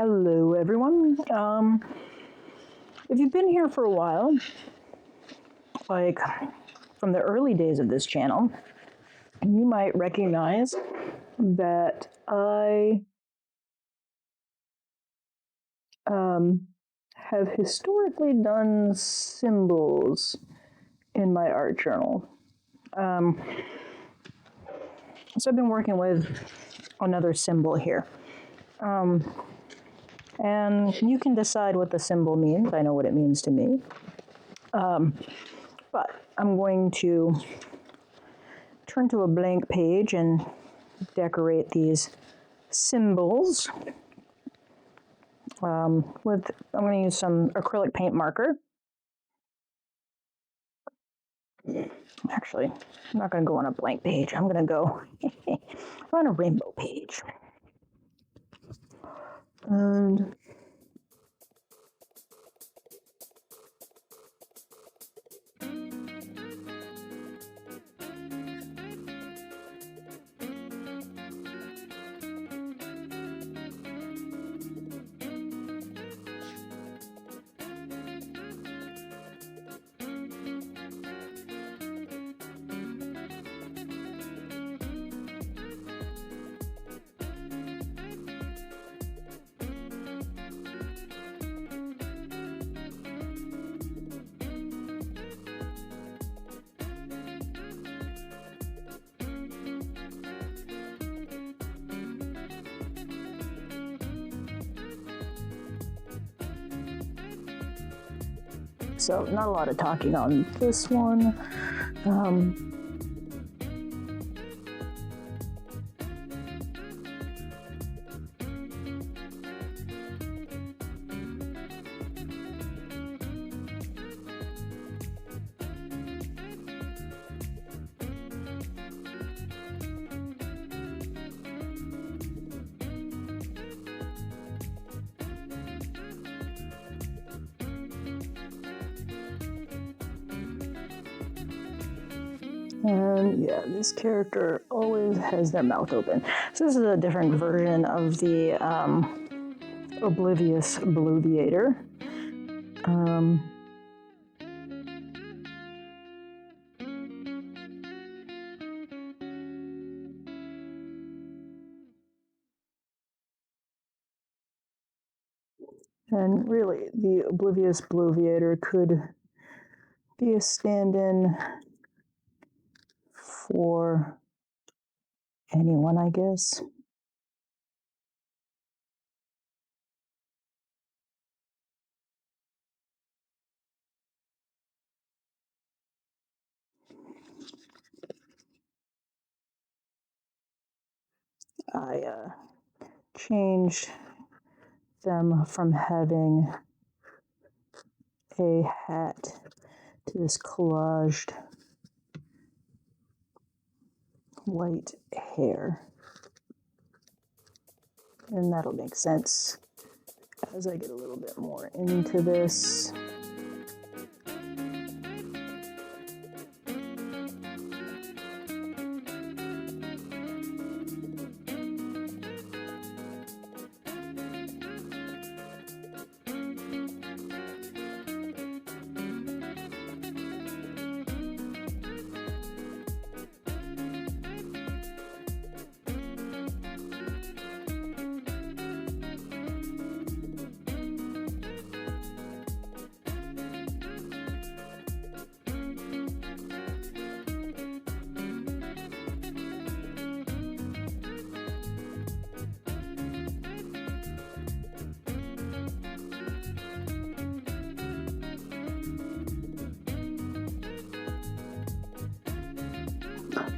Hello, everyone. If you've been here for a while, like from the early days of this channel, you might recognize that I have historically done symbols in my art journal. So I've been working with another symbol here. And you can decide what the symbol means. I know what it means to me. But I'm going to turn to a blank page and decorate these symbols. I'm going to use some acrylic paint marker. Actually, I'm not going to go on a blank page. I'm going to go on a rainbow page. And so not a lot of talking on this one. And yeah, this character always has their mouth open. So this is a different version of the Oblivious Bluviator. And really, the Oblivious Bluviator could be a stand-in for anyone, I guess. I changed them from having a hat to this collaged white hair. And that'll make sense as I get a little bit more into this.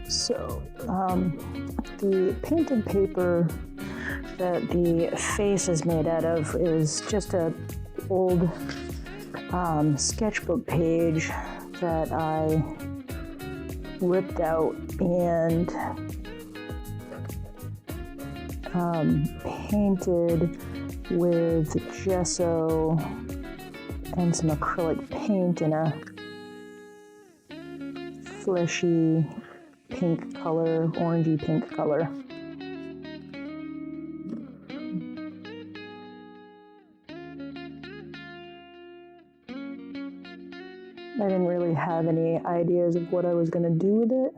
So, the painted paper that the face is made out of is just an old sketchbook page that I ripped out and painted with gesso and some acrylic paint in a fleshy pink color, orangey pink color. I didn't really have any ideas of what I was going to do with it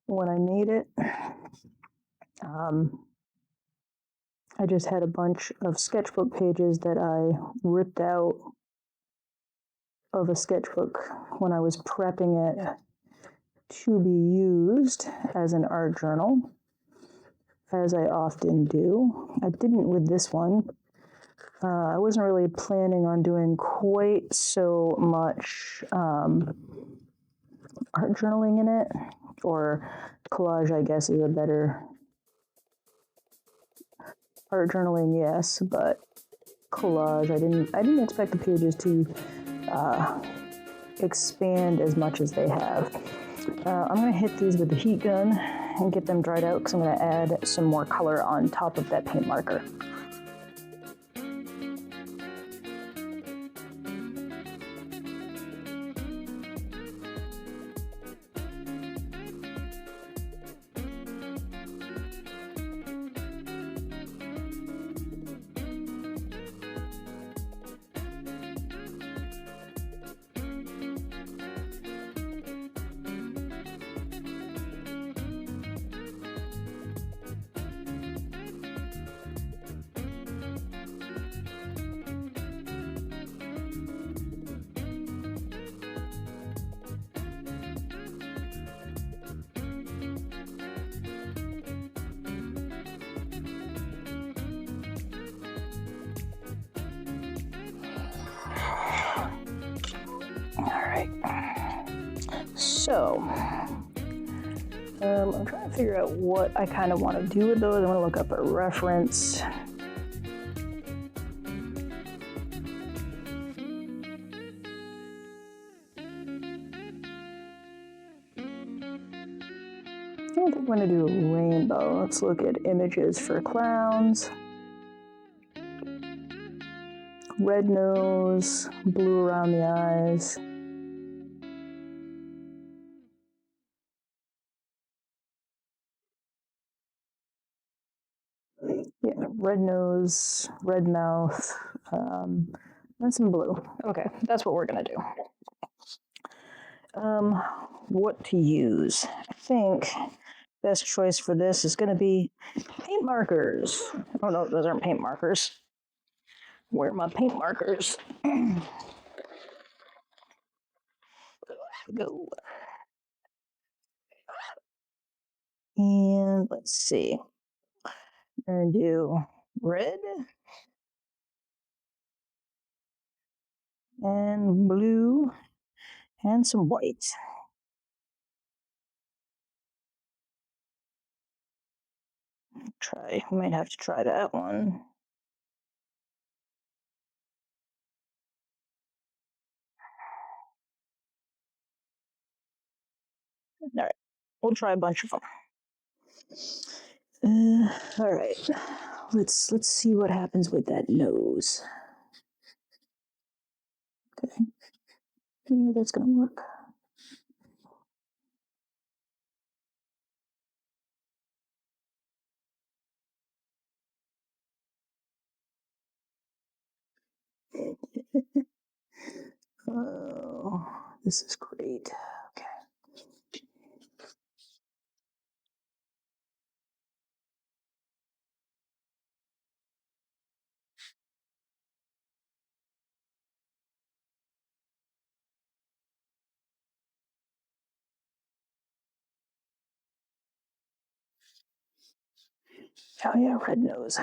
when I made it. I just had a bunch of sketchbook pages that I ripped out of a sketchbook when I was prepping it to be used as an art journal, as I often do. I didn't with this one. I wasn't really planning on doing quite so much art journaling in it, or collage, I guess, is a better art journaling, yes, but collage, I didn't expect the pages to expand as much as they have. I'm going to hit these with the heat gun and get them dried out because I'm going to add some more color on top of that paint marker. So, I'm trying to figure out what I kind of want to do with those. I'm going to look up a reference. I don't think I'm going to do a rainbow. Let's look at images for clowns. Red nose, blue around the eyes. Yeah, red nose, red mouth, and some blue. Okay, that's what we're gonna do. What to use? I think best choice for this is gonna be paint markers. Oh no, those aren't paint markers. Where are my paint markers? Go. And let's see. We're gonna do red and blue and some white. We might have to try that one. All right, we'll try a bunch of them. All right, let's see what happens with that nose. Okay, yeah, that's gonna work. Oh, this is great. Okay. Oh yeah, red nose.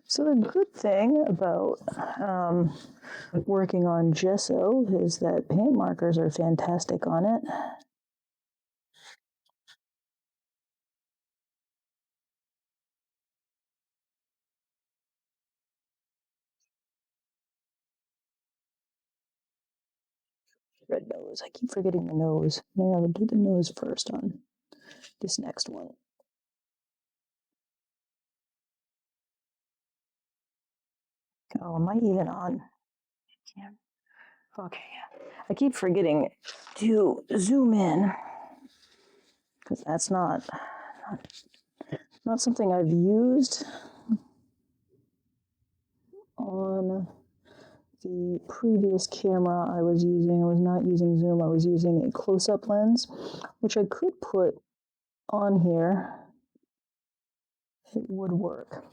So the good thing about working on gesso is that paint markers are fantastic on it. Red nose. I keep forgetting the nose. Maybe I'll do the nose first on this next one. Oh, am I even on? Yeah. Okay. I keep forgetting to zoom in because that's not Not something I've used on the previous camera I was using. I was not using zoom, I was using a close-up lens, which I could put on here. It would work.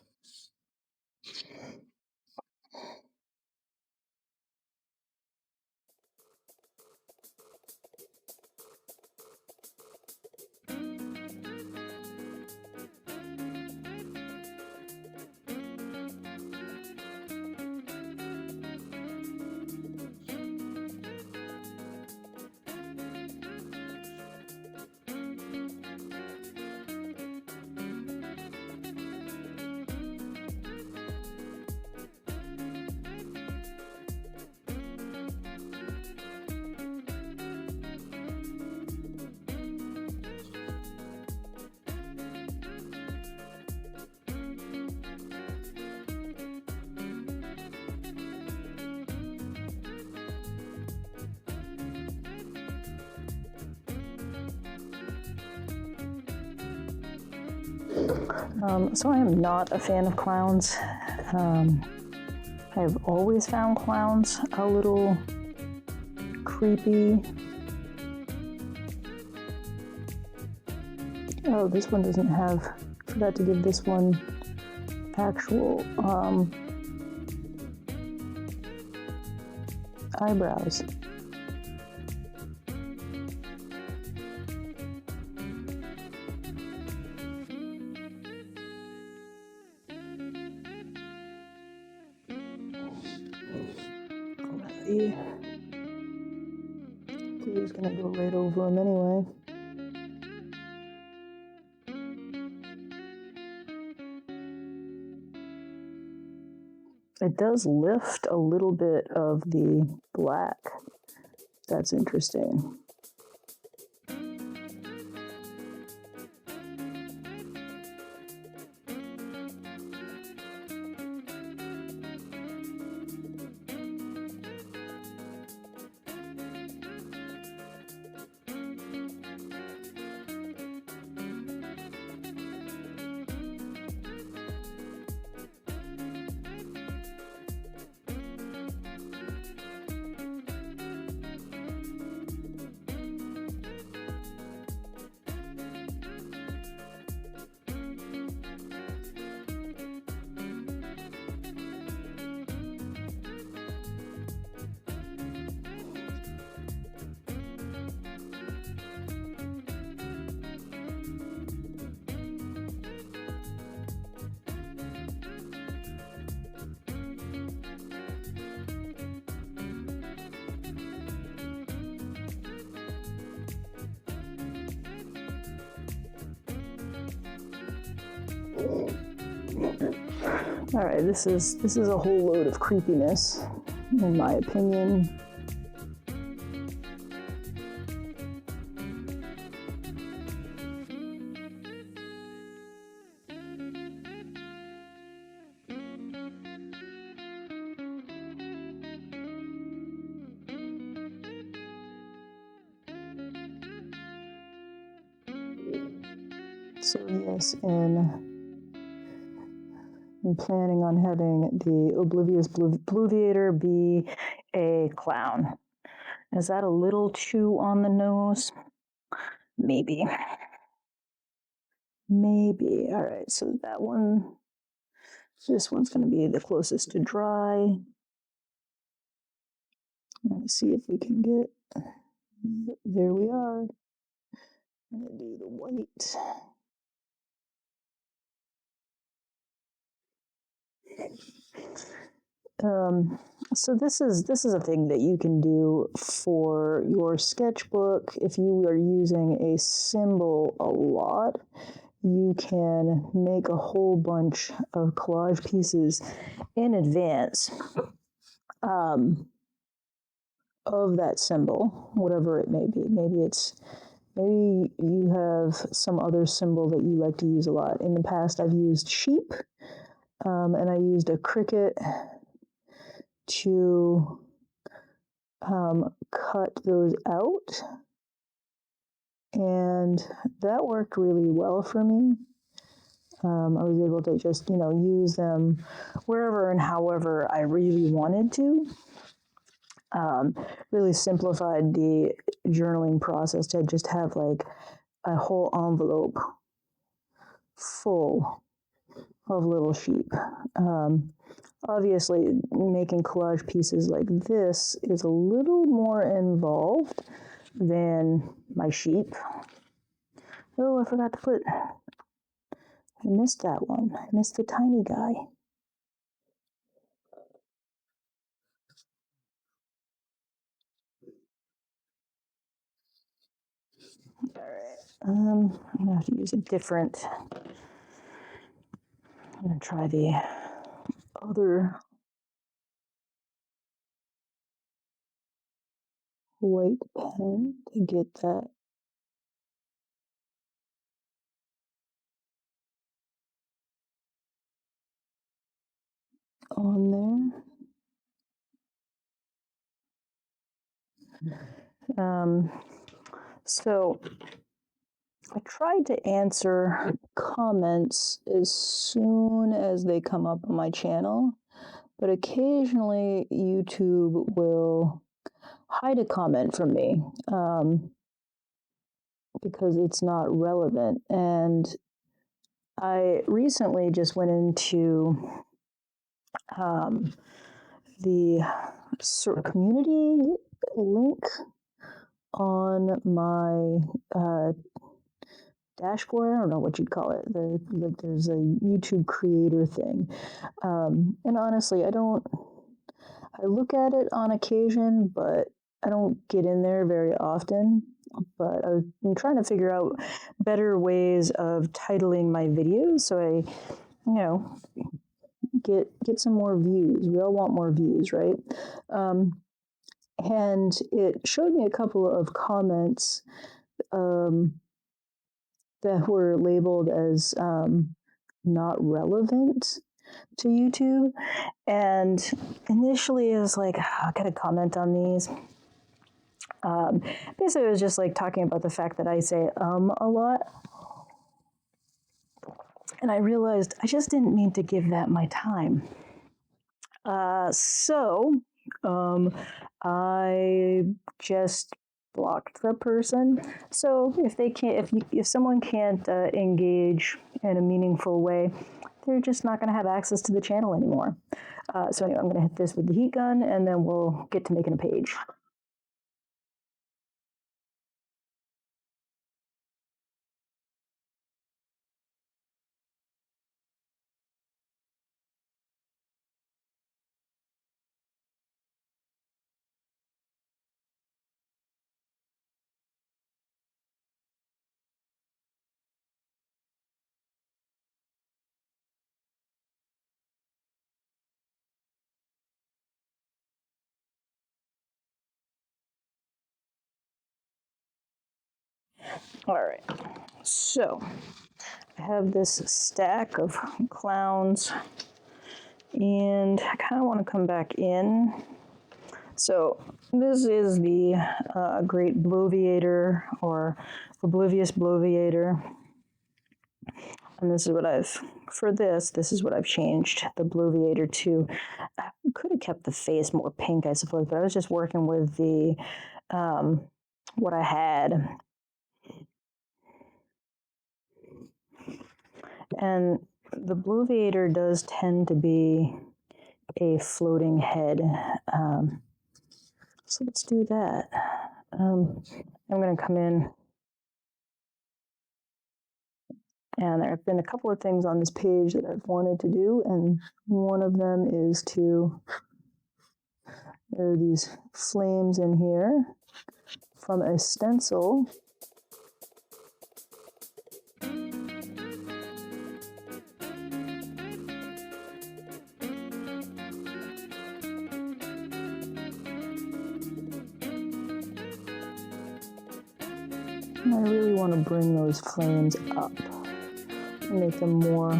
So I am not a fan of clowns. I've always found clowns a little creepy. Oh, this one doesn't have, forgot to give this one actual eyebrows. He's gonna go right over him anyway. It does lift a little bit of the black. That's interesting. All right, this is a whole load of creepiness, in my opinion. So yes, I'm planning on having the Oblivious Bluviator be a clown. Is that a little too on the nose? Maybe. Maybe. All right, so that one, this one's going to be the closest to dry. Let's see if we can get, there we are. I'm going to do the white. So this is a thing that you can do for your sketchbook. If you are using a symbol a lot, you can make a whole bunch of collage pieces in advance of that symbol, whatever it may be. Maybe you have some other symbol that you like to use a lot. In the past, I've used sheep, and I used a cricket to cut those out, and that worked really well for me. I was able to just, use them wherever and however I really wanted to. Really simplified the journaling process to just have like a whole envelope full of little sheep. Obviously, making collage pieces like this is a little more involved than my sheep. Oh, I forgot to put, I missed that one. I missed the tiny guy. All right. I'm gonna have to use a different. I'm gonna try the other white pen to get that on there. So I tried to answer comments as soon as they come up on my channel, but occasionally YouTube will hide a comment from me because it's not relevant. And I recently just went into the sort of community link on my dashboard. I don't know what you'd call it. There's a YouTube creator thing. And honestly, I look at it on occasion, but I don't get in there very often. But I've been trying to figure out better ways of titling my videos so I, get some more views. We all want more views, right? And it showed me a couple of comments that were labeled as not relevant to YouTube. And initially I was like, I gotta comment on these. Basically, it was just like talking about the fact that I say a lot. And I realized I just didn't mean to give that my time. So I just blocked the person. So if they can't, if someone can't engage in a meaningful way, they're just not going to have access to the channel anymore. So anyway, I'm going to hit this with the heat gun, and then we'll get to making a page. All right, so I have this stack of clowns, and I kind of want to come back in. So this is the Great Bloviator, or Oblivious Bloviator. And this is what this is what I've changed the Bloviator to. I could have kept the face more pink, I suppose, but I was just working with the, what I had. And the Bloviator does tend to be a floating head. So let's do that. I'm going to come in. And there have been a couple of things on this page that I've wanted to do, and one of them is there are these flames in here from a stencil. And I really want to bring those flames up. Make them more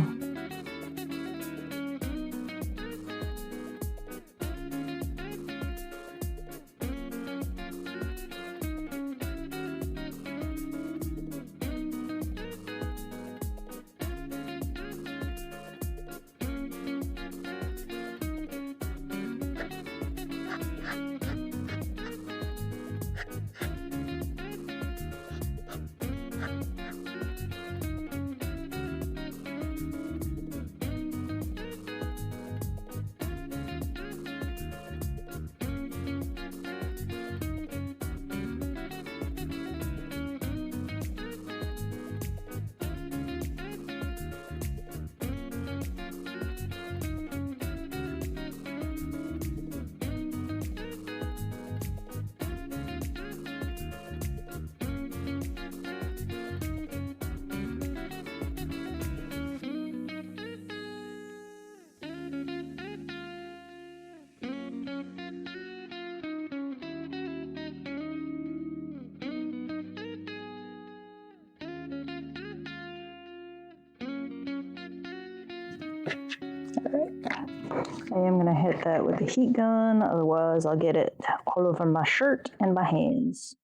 I am going to hit that with the heat gun, otherwise I'll get it all over my shirt and my hands.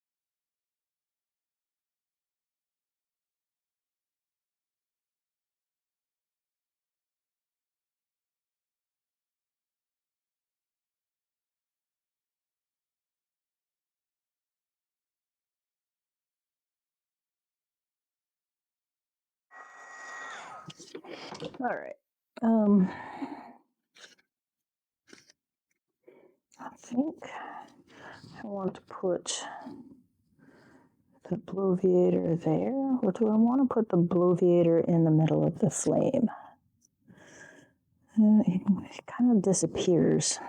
All right. I think I want to put the bloviator there, or do I want to put the bloviator in the middle of the flame? It kind of disappears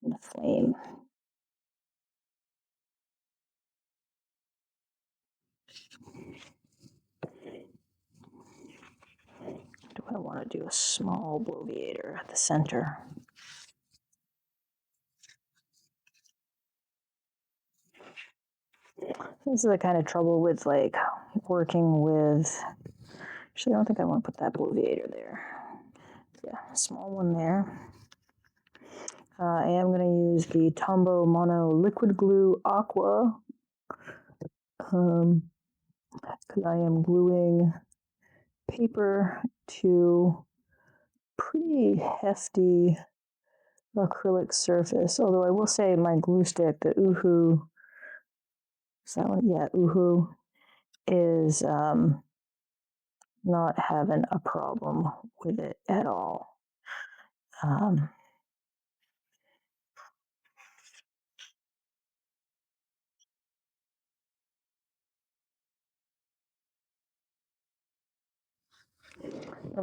in the flame. Do I want to do a small bloviator at the center? This is the kind of trouble with like working with. Actually, I don't think I want to put that bloviator there. Yeah, small one there. I am going to use the Tombow Mono Liquid Glue Aqua because I am gluing paper to pretty hefty acrylic surface. Although I will say my glue stick, the Uhu, is that one? Yeah, Uhu is not having a problem with it at all. I'm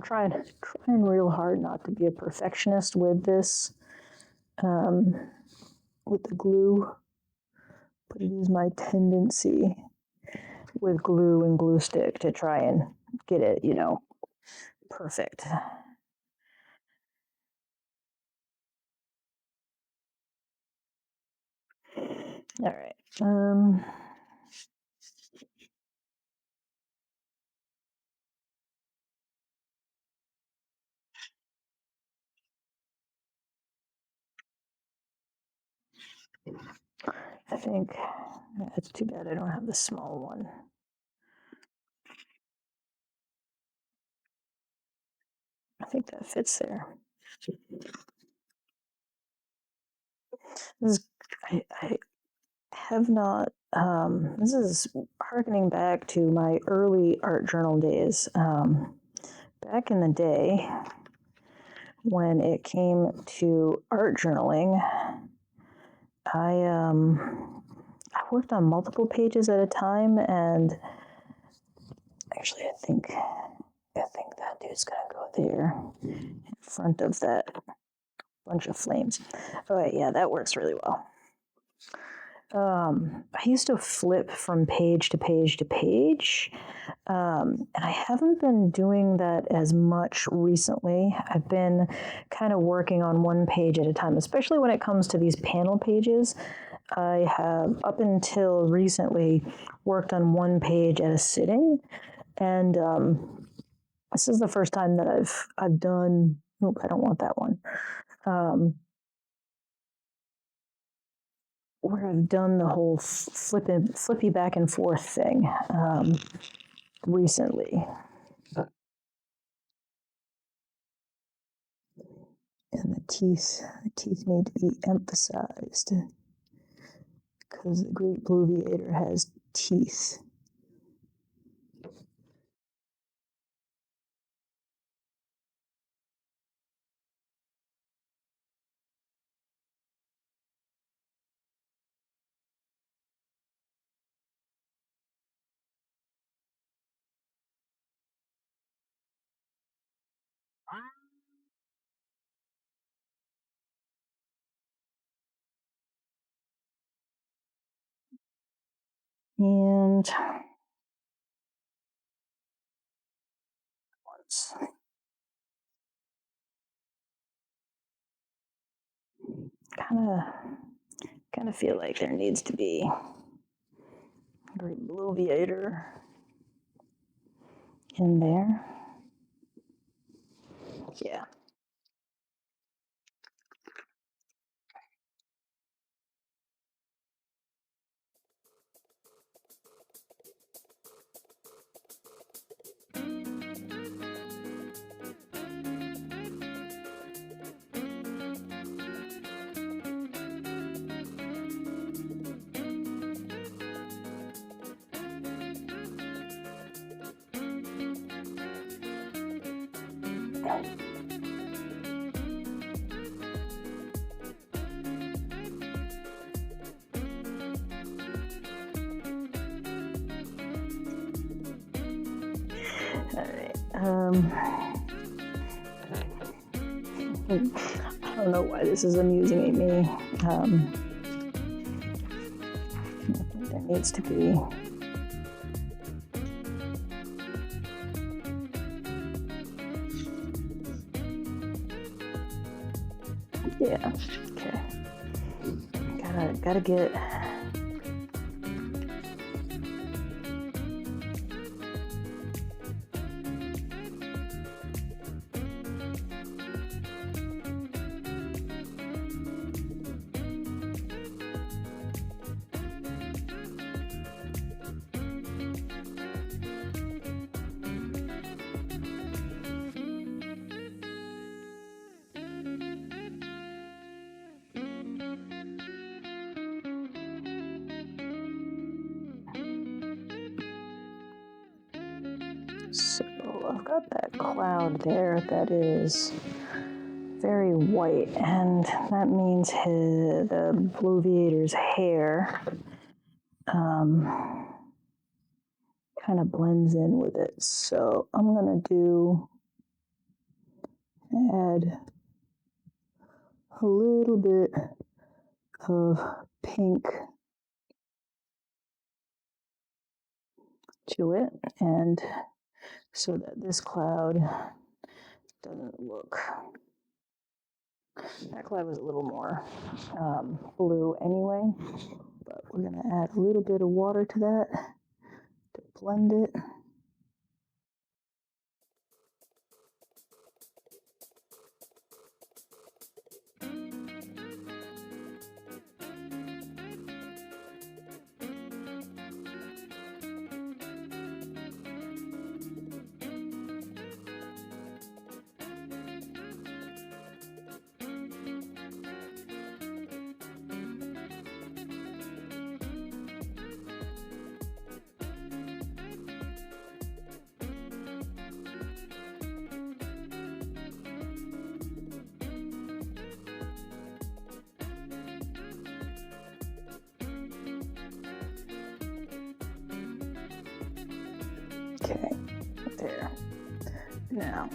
trying real hard not to be a perfectionist with this, with the glue, but it is my tendency with glue and glue stick to try and get it, perfect. All right. I think it's too bad I don't have the small one. I think that fits there. I have not. This is harkening back to my early art journal days. Back in the day, when it came to art journaling, I worked on multiple pages at a time, and actually, I think that dude's gonna go there in front of that bunch of flames. All right, yeah, that works really well. I used to flip from page to page to page, and I haven't been doing that as much recently. I've been kind of working on one page at a time, especially when it comes to these panel pages. I have, up until recently, worked on one page at a sitting, and this is the first time that I've done. Nope, I don't want that one. Where I've done the whole flippy back and forth thing recently. And the teeth need to be emphasized because the Great Bloviator has teeth. And kind of feel like there needs to be a Great Bloviator in there. Yeah. I don't know why this is amusing me. There needs to be. Yeah. Okay. Gotta get. So I've got that cloud there that is very white, and that means the bloviator's hair kind of blends in with it. So I'm gonna add a little bit of pink to it, and so that this cloud doesn't look. That cloud was a little more blue anyway, but we're going to add a little bit of water to that to blend it. Okay, there. Now,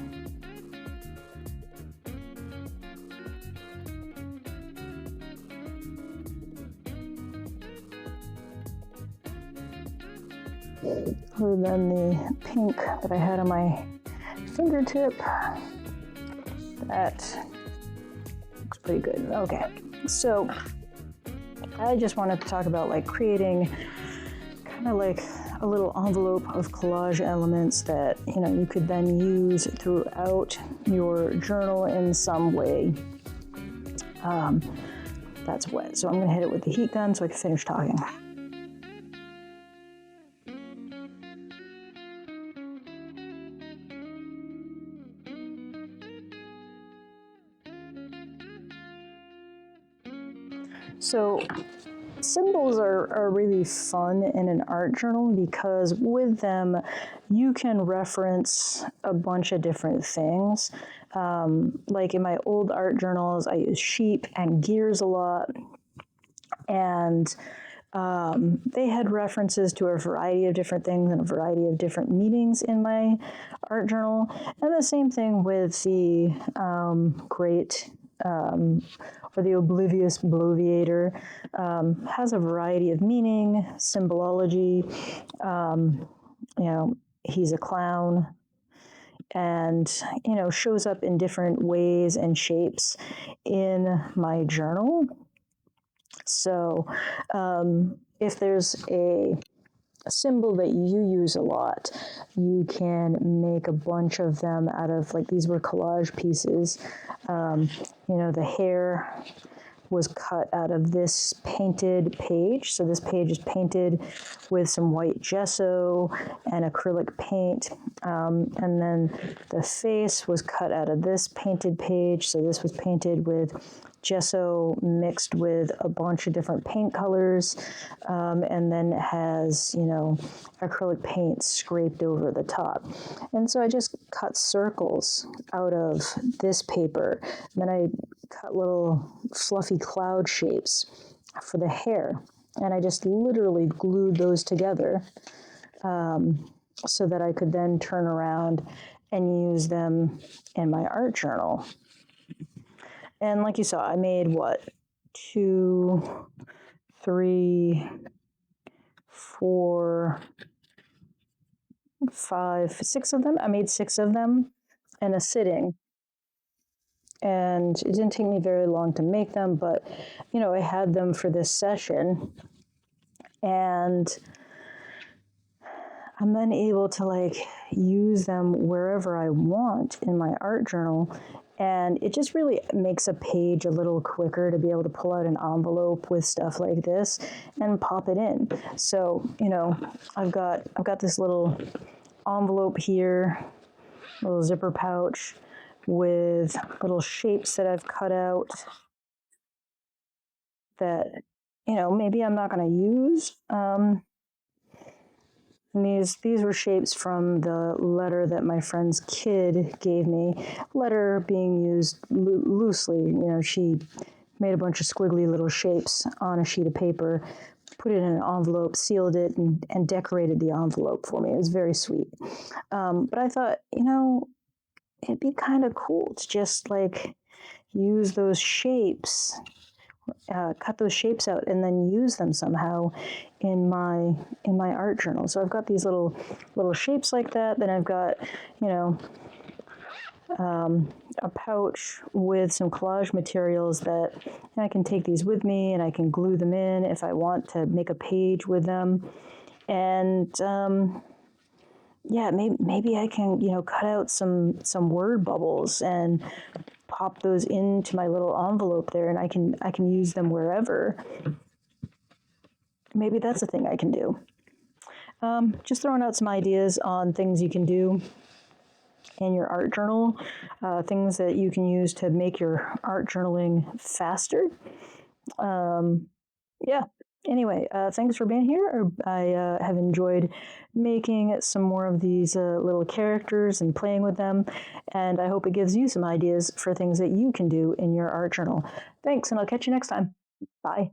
other than the pink that I had on my fingertip, that looks pretty good. Okay, so I just wanted to talk about like creating kind of like a little envelope of collage elements that you could then use throughout your journal in some way. That's wet, so I'm going to hit it with the heat gun so I can finish talking. So symbols are really fun in an art journal because with them you can reference a bunch of different things. Like in my old art journals, I use sheep and gears a lot, and they had references to a variety of different things and a variety of different meanings in my art journal. And the same thing with the great or the oblivious bloviator, has a variety of meaning, symbology. He's a clown, and shows up in different ways and shapes in my journal. So if there's a symbol that you use a lot. You can make a bunch of them out of, like, these were collage pieces. You know, the hair was cut out of this painted page. So this page is painted with some white gesso and acrylic paint. And then the face was cut out of this painted page. So this was painted with gesso mixed with a bunch of different paint colors, and then it has, you know, acrylic paint scraped over the top. And so I just cut circles out of this paper. And then I cut little fluffy cloud shapes for the hair. And I just literally glued those together so that I could then turn around and use them in my art journal. And like you saw, I made what? 2, 3, 4, 5, 6 of them. I made 6 of them in a sitting. And it didn't take me very long to make them, but, you know, I had them for this session. And I'm then able to, like, use them wherever I want in my art journal. And it just really makes a page a little quicker to be able to pull out an envelope with stuff like this and pop it in. So, you know, I've got this little envelope here, little zipper pouch with little shapes that I've cut out that, you know, maybe I'm not going to use. And these were shapes from the letter that my friend's kid gave me. Letter being used loosely. You know, she made a bunch of squiggly little shapes on a sheet of paper, put it in an envelope, sealed it, and decorated the envelope for me. It was very sweet. But I thought, you know, it'd be kind of cool to just, like, use those shapes, cut those shapes out, and then use them somehow in my art journal. So I've got these little shapes like that. Then I've got, you know, a pouch with some collage materials that I can take these with me, and I can glue them in if I want to make a page with them. And yeah, maybe I can, you know, cut out some word bubbles and pop those into my little envelope there, and I can use them wherever. Maybe that's a thing I can do. Just throwing out some ideas on things you can do in your art journal, things that you can use to make your art journaling faster. Yeah. Anyway, thanks for being here. I have enjoyed making some more of these little characters and playing with them, and I hope it gives you some ideas for things that you can do in your art journal. Thanks, and I'll catch you next time. Bye.